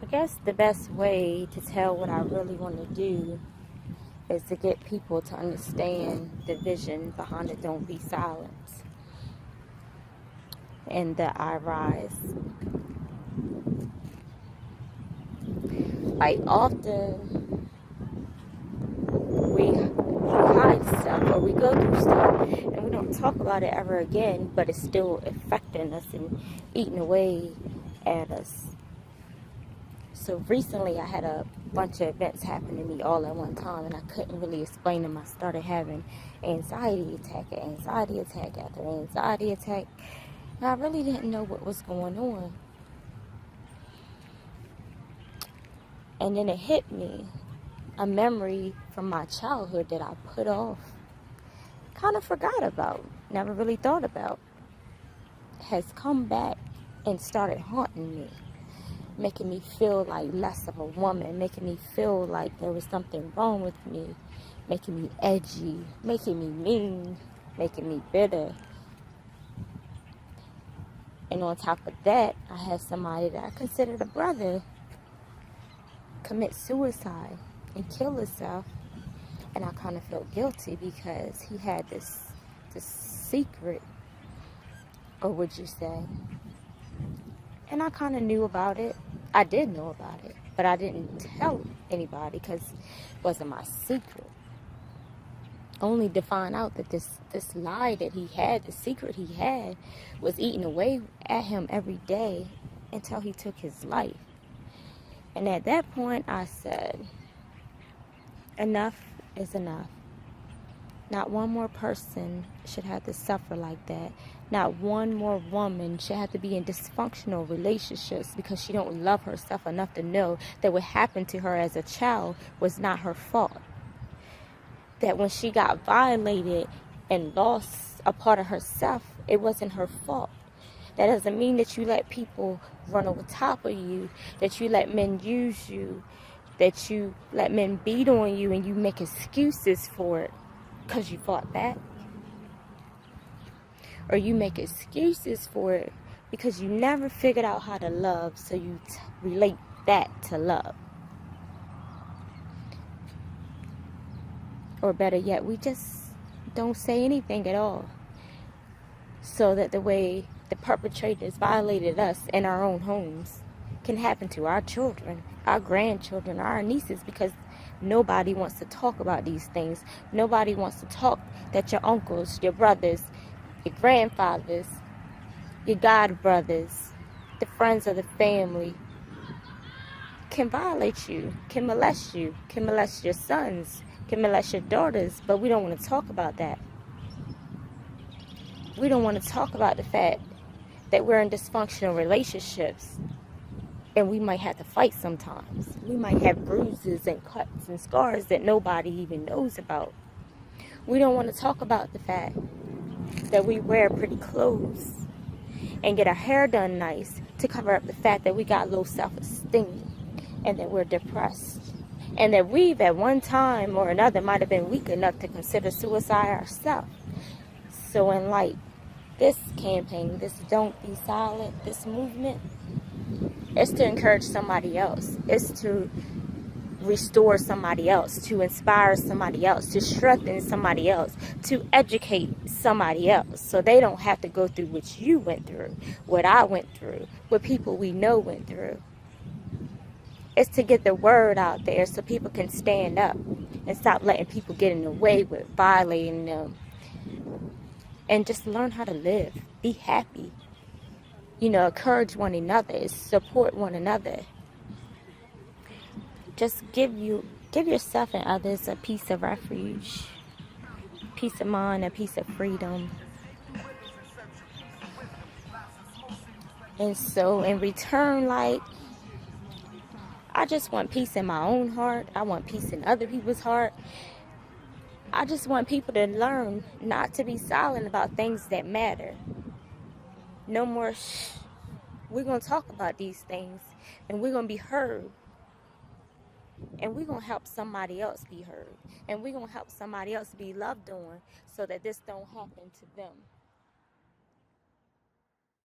I guess the best way to tell what I really want to do is to get people to understand the vision behind the Don't Be Silence and the I Rise. Like, often we hide stuff or we go through stuff and we don't talk about it ever again, but it's still affecting us and eating away at us. So recently I had a bunch of events happen to me all at one time, and I couldn't really explain them. I started having anxiety attack after anxiety attack after anxiety attack, and I really didn't know what was going on. And then it hit me, a memory from my childhood that I put off, kind of forgot about, never really thought about, has come back and started haunting me, making me feel like less of a woman, making me feel like there was something wrong with me, making me edgy, making me mean, making me bitter. And on top of that, I had somebody that I considered a brother commit suicide and kill himself. And I kind of felt guilty because he had this secret, or would you say? And I kind of knew about it. I did know about it, but I didn't tell anybody because it wasn't my secret. Only to find out that this lie that he had, the secret he had, was eating away at him every day until he took his life. And at that point, I said, enough is enough. Not one more person should have to suffer like that. Not one more woman should have to be in dysfunctional relationships because she don't love herself enough to know that what happened to her as a child was not her fault. That when she got violated and lost a part of herself, it wasn't her fault. That doesn't mean that you let people run over top of you, that you let men use you, that you let men beat on you and you make excuses for it because you fought back. Or you make excuses for it because you never figured out how to love, so you relate that to love. Or better yet, we just don't say anything at all, so that the way the perpetrators violated us in our own homes can happen to our children, our grandchildren, our nieces, because nobody wants to talk about these things. Nobody wants to talk that your uncles, your brothers, your grandfathers, your god brothers, the friends of the family can violate you, can molest you, can molest your sons, can molest your daughters, but we don't want to talk about that. We don't want to talk about the fact that we're in dysfunctional relationships and we might have to fight sometimes. We might have bruises and cuts and scars that nobody even knows about. We don't want to talk about the fact that we wear pretty clothes and get our hair done nice to cover up the fact that we got low self-esteem and that we're depressed. And that we've at one time or another might have been weak enough to consider suicide ourselves. So in like this campaign, this Don't Be Silent, this movement, it's to encourage somebody else. It's to restore somebody else, to inspire somebody else, to strengthen somebody else, to educate somebody else so they don't have to go through what you went through, what I went through, what people we know went through. It's to get the word out there so people can stand up and stop letting people get in the way with violating them. And just learn how to live. Be happy. You know, encourage one another. Support one another. Just give yourself and others a piece of refuge. Peace of mind, a piece of freedom. And so in return, like, I just want peace in my own heart. I want peace in other people's heart. I just want people to learn not to be silent about things that matter. No more shh. We're going to talk about these things and we're going to be heard. And we're going to help somebody else be heard. And we're going to help somebody else be loved on so that this don't happen to them.